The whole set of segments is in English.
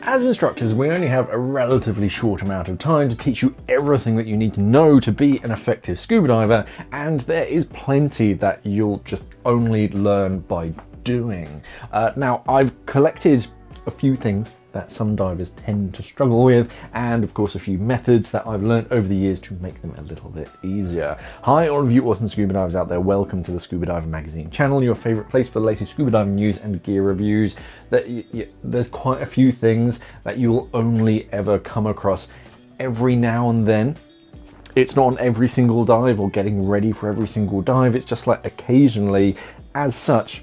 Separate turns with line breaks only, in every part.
As instructors, we only have a relatively short amount of time to teach you everything that you need to know to be an effective scuba diver, and there is plenty that you'll just only learn by doing. Now, I've collected a few things that some divers tend to struggle with, and of course a few methods that I've learned over the years to make them a little bit easier. Hi all of you awesome scuba divers out there, welcome to the Scuba Diver Magazine channel, your favourite place for the latest scuba diving news and gear reviews. There's quite a few things that you will only ever come across every now and then. It's not on every single dive or getting ready for every single dive, it's just like occasionally. As such,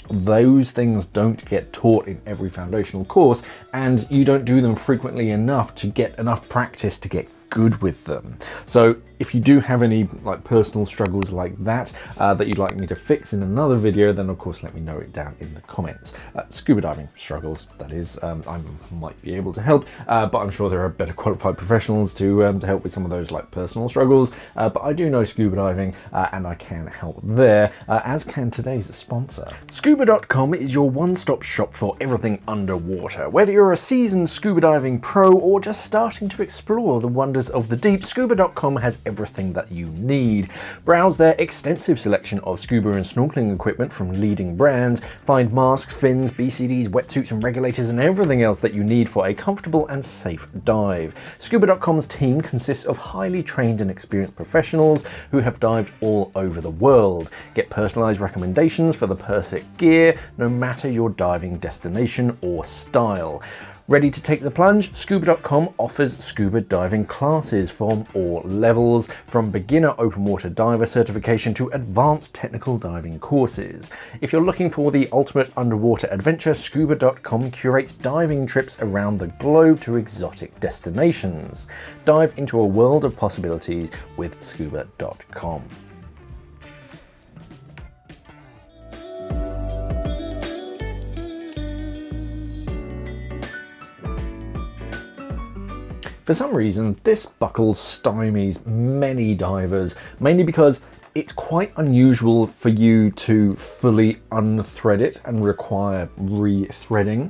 those things don't get taught in every foundational course, and you don't do them frequently enough to get enough practice to get good with them. So if you do have any like personal struggles like that that you'd like me to fix in another video, then of course let me know it down in the comments. Scuba diving struggles, that is, I might be able to help, but I'm sure there are better qualified professionals to help with some of those like personal struggles, but I do know scuba diving and I can help there, as can today's sponsor. Scuba.com is your one-stop shop for everything underwater. Whether you're a seasoned scuba diving pro or just starting to explore the wonders of the deep, Scuba.com has everything that you need. Browse their extensive selection of scuba and snorkeling equipment from leading brands. Find masks, fins, BCDs, wetsuits and regulators and everything else that you need for a comfortable and safe dive. Scuba.com's team consists of highly trained and experienced professionals who have dived all over the world. Get personalized recommendations for the perfect gear, no matter your diving destination or style. Ready to take the plunge? Scuba.com offers scuba diving classes from all levels, from beginner open water diver certification to advanced technical diving courses. If you're looking for the ultimate underwater adventure, Scuba.com curates diving trips around the globe to exotic destinations. Dive into a world of possibilities with Scuba.com. For some reason, this buckle stymies many divers, mainly because it's quite unusual for you to fully unthread it and require rethreading.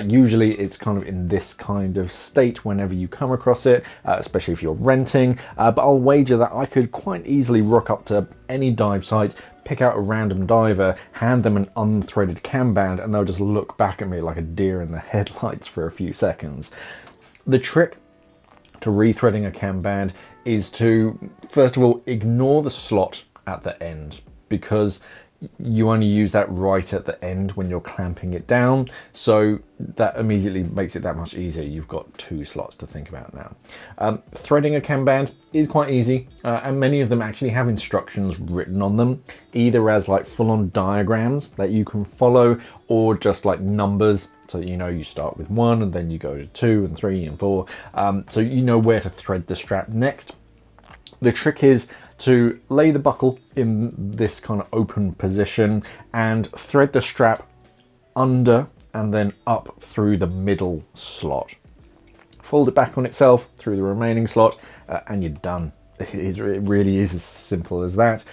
Usually it's kind of in this kind of state whenever you come across it, especially if you're renting, but I'll wager that I could quite easily rock up to any dive site, pick out a random diver, hand them an unthreaded cam band, and they'll just look back at me like a deer in the headlights for a few seconds. The trick to rethreading a cam band is to, first of all, ignore the slot at the end, because you only use that right at the end when you're clamping it down, so that immediately makes it that much easier. You've got two slots to think about now. Threading a cam band is quite easy, and many of them actually have instructions written on them, either as like full-on diagrams that you can follow, or just like numbers, so you know you start with 1 and then you go to 2 and 3 and 4, so you know where to thread the strap next. The trick is to lay the buckle in this kind of open position and thread the strap under and then up through the middle slot. Fold it back on itself through the remaining slot, and you're done. It really is as simple as that.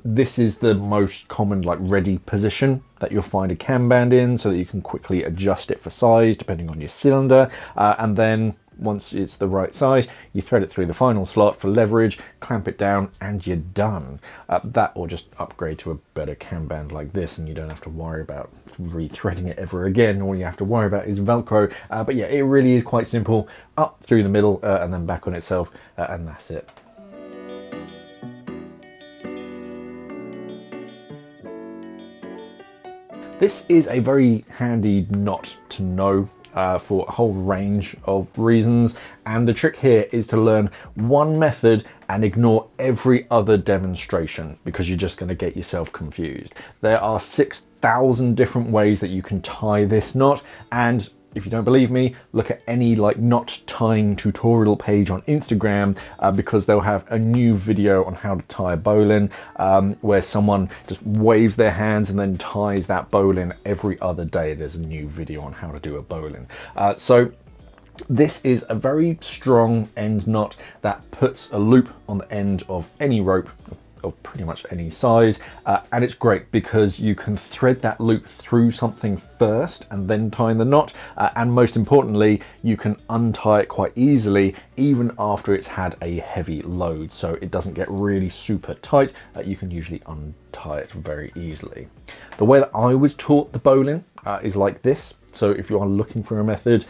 This is the most common like ready position that you'll find a cam band in, so that you can quickly adjust it for size depending on your cylinder, and then once it's the right size, you thread it through the final slot for leverage, clamp it down, and you're done. That, or just upgrade to a better cam band like this, and you don't have to worry about rethreading it ever again. All you have to worry about is Velcro. But yeah, it really is quite simple. Up through the middle, and then back on itself, and that's it. This is a very handy knot to know for a whole range of reasons, and the trick here is to learn one method and ignore every other demonstration, because you're just going to get yourself confused. There are 6,000 different ways that you can tie this knot, and if you don't believe me, look at any like knot tying tutorial page on Instagram, because they'll have a new video on how to tie a bowline, where someone just waves their hands and then ties that bowline every other day. There's a new video on how to do a bowline. So This is a very strong end knot that puts a loop on the end of any rope of pretty much any size, and it's great because you can thread that loop through something first and then tie the knot, and most importantly you can untie it quite easily even after it's had a heavy load, so it doesn't get really super tight. You can usually untie it very easily. The way that I was taught the BowLine is like this. So if you are looking for a method,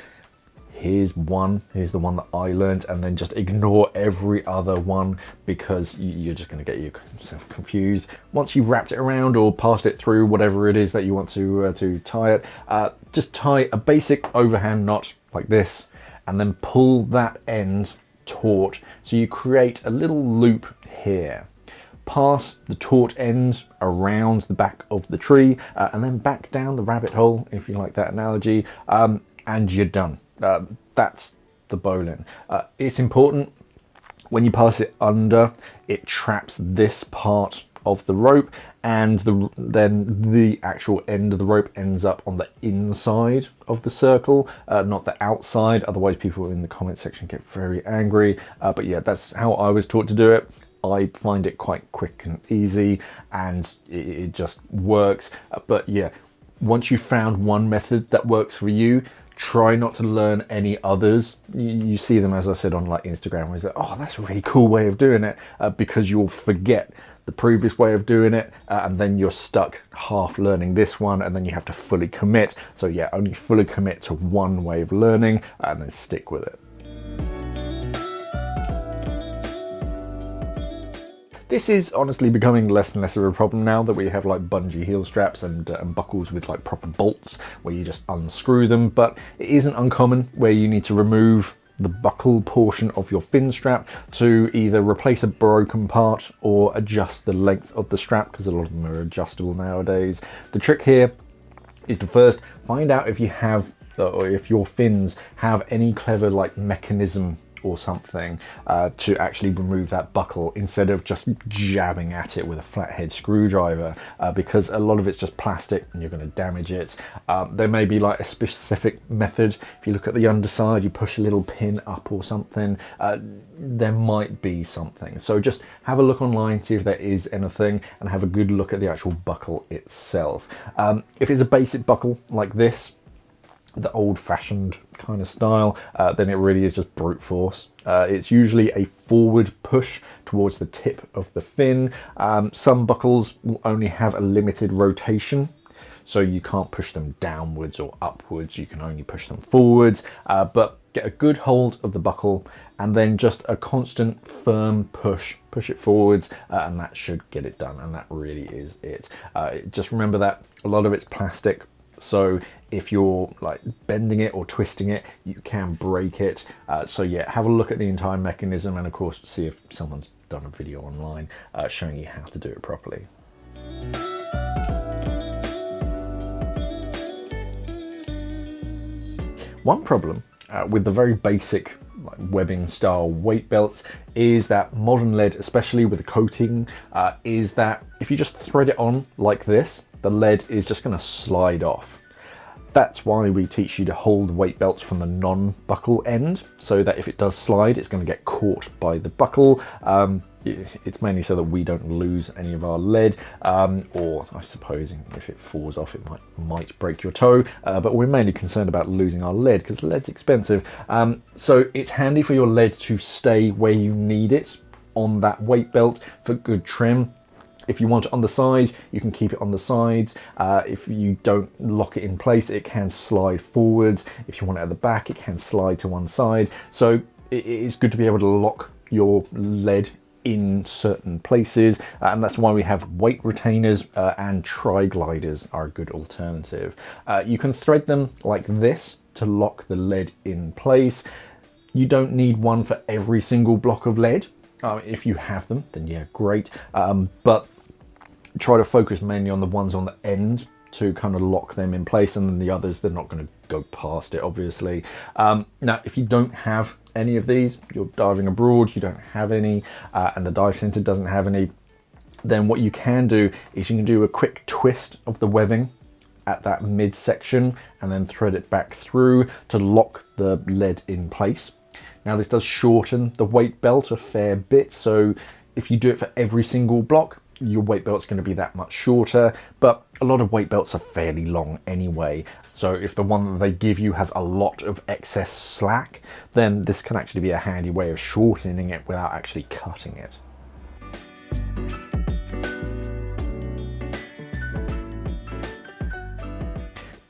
here's the one that I learned, and then just ignore every other one because you're just going to get yourself confused. Once you've wrapped it around or passed it through whatever it is that you want to tie it, just tie a basic overhand knot like this and then pull that end taut so you create a little loop here. Pass the taut end around the back of the tree and then back down the rabbit hole, if you like that analogy, and you're done. That's the BowLine. It's important when you pass it under, it traps this part of the rope, and then the actual end of the rope ends up on the inside of the circle, not the outside. Otherwise people in the comment section get very angry. But yeah, that's how I was taught to do it. I find it quite quick and easy, and it just works. But yeah, once you've found one method that works for you, try not to learn any others. You see them, as I said, on like Instagram, where it's like, oh, that's a really cool way of doing it, because you'll forget the previous way of doing it, and then you're stuck half learning this one, and then you have to fully commit. So yeah, only fully commit to one way of learning and then stick with it. This is honestly becoming less and less of a problem now that we have like bungee heel straps and buckles with like proper bolts where you just unscrew them, but it isn't uncommon where you need to remove the buckle portion of your fin strap to either replace a broken part or adjust the length of the strap, because a lot of them are adjustable nowadays. The trick here is to first find out if you have, or if your fins have any clever like mechanism or something to actually remove that buckle, instead of just jabbing at it with a flathead screwdriver, because a lot of it's just plastic and you're going to damage it. There may be like a specific method. If you look at the underside, you push a little pin up or something, there might be something. So just have a look online, see if there is anything, and have a good look at the actual buckle itself. If it's a basic buckle like this, the old-fashioned kind of style, then it really is just brute force. It's usually a forward push towards the tip of the fin. Some buckles will only have a limited rotation, so you can't push them downwards or upwards, you can only push them forwards, but get a good hold of the buckle and then just a constant firm push it forwards, and that should get it done, and that really is it. Just remember that a lot of it's plastic, so if you're like bending it or twisting it, you can break it. So yeah, have a look at the entire mechanism, and of course see if someone's done a video online showing you how to do it properly. One problem with the very basic like webbing style weight belts is that modern lead, especially with the coating, is that if you just thread it on like this, the lead is just going to slide off. That's why we teach you to hold weight belts from the non-buckle end, so that if it does slide, it's going to get caught by the buckle. It's mainly so that we don't lose any of our lead, or I suppose if it falls off, it might break your toe, but we're mainly concerned about losing our lead because lead's expensive. So it's handy for your lead to stay where you need it on that weight belt for good trim. If you want it on the sides, you can keep it on the sides. If you don't lock it in place, it can slide forwards. If you want it at the back, it can slide to one side. So it's good to be able to lock your lead in certain places, and that's why we have weight retainers, and tri-gliders are a good alternative. You can thread them like this to lock the lead in place. You don't need one for every single block of lead. If you have them, then yeah, great. But try to focus mainly on the ones on the end to kind of lock them in place, and then the others, they're not going to go past it, obviously. Now, if you don't have any of these, you're diving abroad, you don't have any, and the dive center doesn't have any, then what you can do is you can do a quick twist of the webbing at that midsection and then thread it back through to lock the lead in place. Now this does shorten the weight belt a fair bit, so if you do it for every single block, your weight belt's going to be that much shorter, but a lot of weight belts are fairly long anyway. So if the one that they give you has a lot of excess slack, then this can actually be a handy way of shortening it without actually cutting it.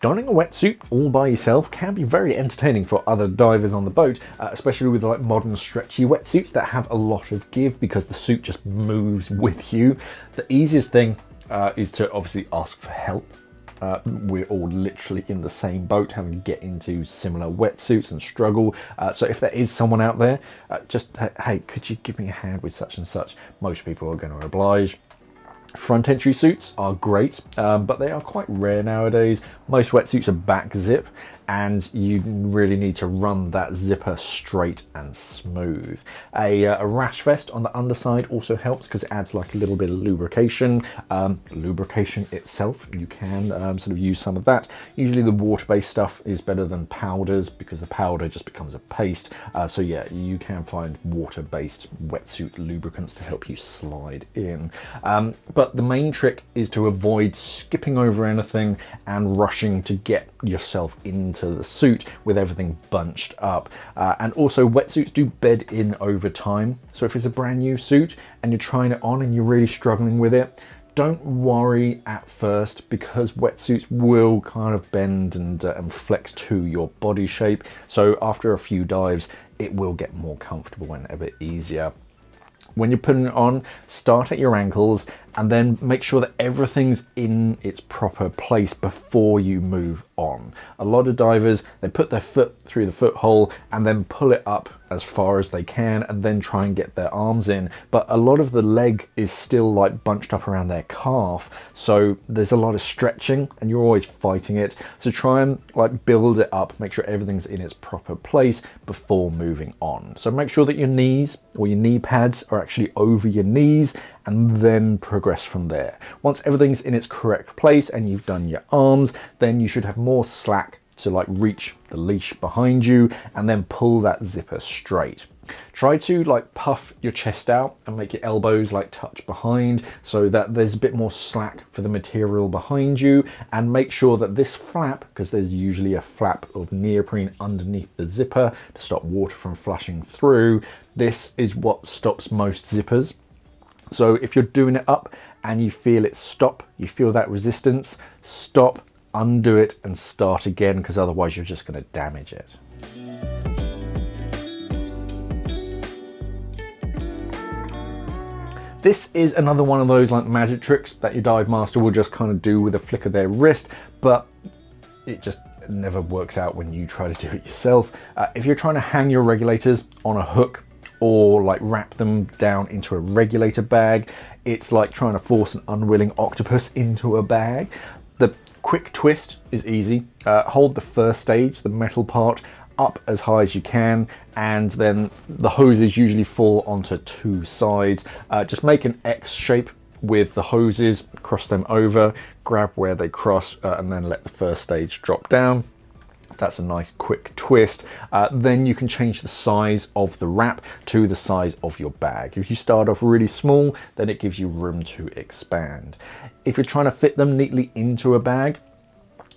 Donning a wetsuit all by yourself can be very entertaining for other divers on the boat, especially with like modern stretchy wetsuits that have a lot of give because the suit just moves with you. The easiest thing is to obviously ask for help. We're all literally in the same boat, having to get into similar wetsuits and struggle. So if there is someone out there, just, hey, could you give me a hand with such and such? Most people are going to oblige. Front entry suits are great, but they are quite rare nowadays. Most wetsuits are back zip, and you really need to run that zipper straight and smooth. A rash vest on the underside also helps because it adds like a little bit of lubrication. Lubrication itself, you can sort of use some of that. Usually the water-based stuff is better than powders because the powder just becomes a paste. So yeah, you can find water-based wetsuit lubricants to help you slide in. But the main trick is to avoid skipping over anything and rushing to get yourself into the suit with everything bunched up. And also wetsuits do bed in over time. So if it's a brand new suit and you're trying it on and you're really struggling with it, don't worry at first because wetsuits will kind of bend and flex to your body shape. So after a few dives, it will get more comfortable and a bit easier. When you're putting it on, start at your ankles and then make sure that everything's in its proper place before you move on. A lot of divers, they put their foot through the foot hole and then pull it up as far as they can and then try and get their arms in. But a lot of the leg is still like bunched up around their calf. So there's a lot of stretching and you're always fighting it. So try and like build it up, make sure everything's in its proper place before moving on. So make sure that your knees or your knee pads are actually over your knees and then progress from there. Once everything's in its correct place and you've done your arms, then you should have more slack to like reach the leash behind you and then pull that zipper straight. Try to like puff your chest out and make your elbows like touch behind so that there's a bit more slack for the material behind you, and make sure that this flap, because there's usually a flap of neoprene underneath the zipper to stop water from flushing through, this is what stops most zippers. So if you're doing it up and you feel it stop, you feel that resistance, stop, undo it and start again, because otherwise you're just going to damage it. This is another one of those like magic tricks that your dive master will just kind of do with a flick of their wrist, but it just never works out when you try to do it yourself. If you're trying to hang your regulators on a hook or like wrap them down into a regulator bag, it's like trying to force an unwilling octopus into a bag. The quick twist is easy. Hold the first stage, the metal part, up as high as you can, and then the hoses usually fall onto two sides. Just make an X shape with the hoses, cross them over, grab where they cross, and then let the first stage drop down. That's a nice quick twist. Then you can change the size of the wrap to the size of your bag. If you start off really small, then it gives you room to expand. If you're trying to fit them neatly into a bag,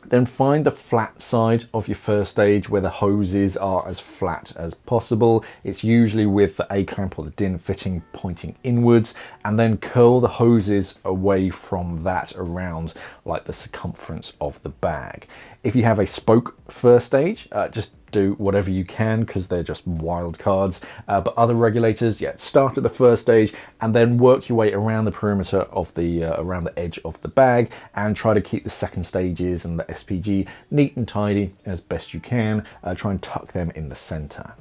then find the flat side of your first stage where the hoses are as flat as possible. It's usually with the A-clamp or the DIN fitting pointing inwards, and then curl the hoses away from that around like the circumference of the bag. If you have a spoke first stage, just do whatever you can because they're just wild cards. But other regulators, yeah, start at the first stage and then work your way around the perimeter of the around the edge of the bag, and try to keep the second stages and the SPG neat and tidy as best you can. Try and tuck them in the center.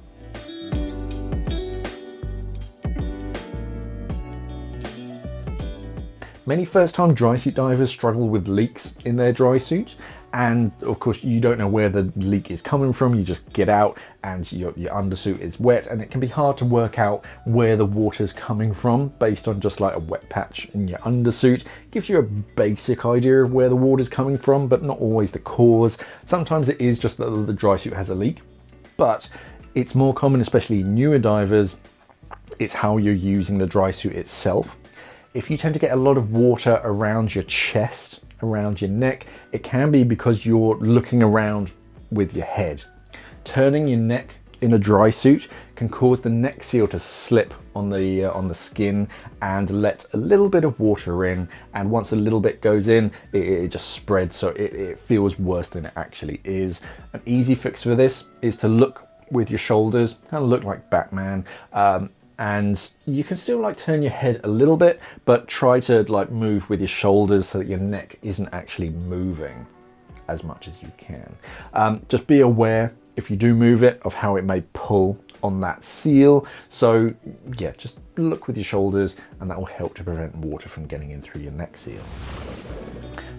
Many first-time dry suit divers struggle with leaks in their dry suit, and of course you don't know where the leak is coming from. You just get out and your undersuit is wet, and it can be hard to work out where the water's coming from based on just like a wet patch in your undersuit. It gives you a basic idea of where the water's coming from, but not always the cause. Sometimes it is just that the dry suit has a leak, but it's more common, especially newer divers, it's how you're using the dry suit itself. If you tend to get a lot of water around your chest, around your neck, it can be because you're looking around with your head. Turning your neck in a dry suit can cause the neck seal to slip on the skin and let a little bit of water in, and once a little bit goes in, it just spreads, so it feels worse than it actually is. An easy fix for this is to look with your shoulders, kind of look like Batman, and you can still like turn your head a little bit, but try to like move with your shoulders so that your neck isn't actually moving as much as you can. Just be aware, if you do move it, of how it may pull on that seal. So yeah, just look with your shoulders, and that will help to prevent water from getting in through your neck seal.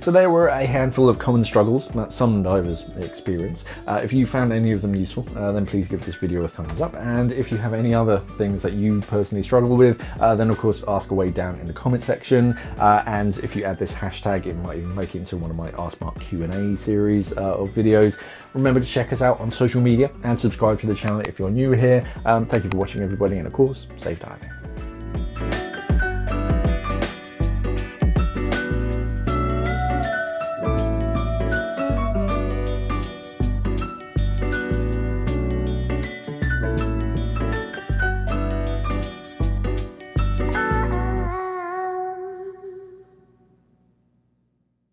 So there were a handful of common struggles that some divers experience. If you found any of them useful, then please give this video a thumbs up. And if you have any other things that you personally struggle with, then of course ask away down in the comment section. And if you add this hashtag, it might even make it into one of my Ask Mark Q&A series of videos. Remember to check us out on social media and subscribe to the channel if you're new here. Thank you for watching, everybody, and of course, safe diving.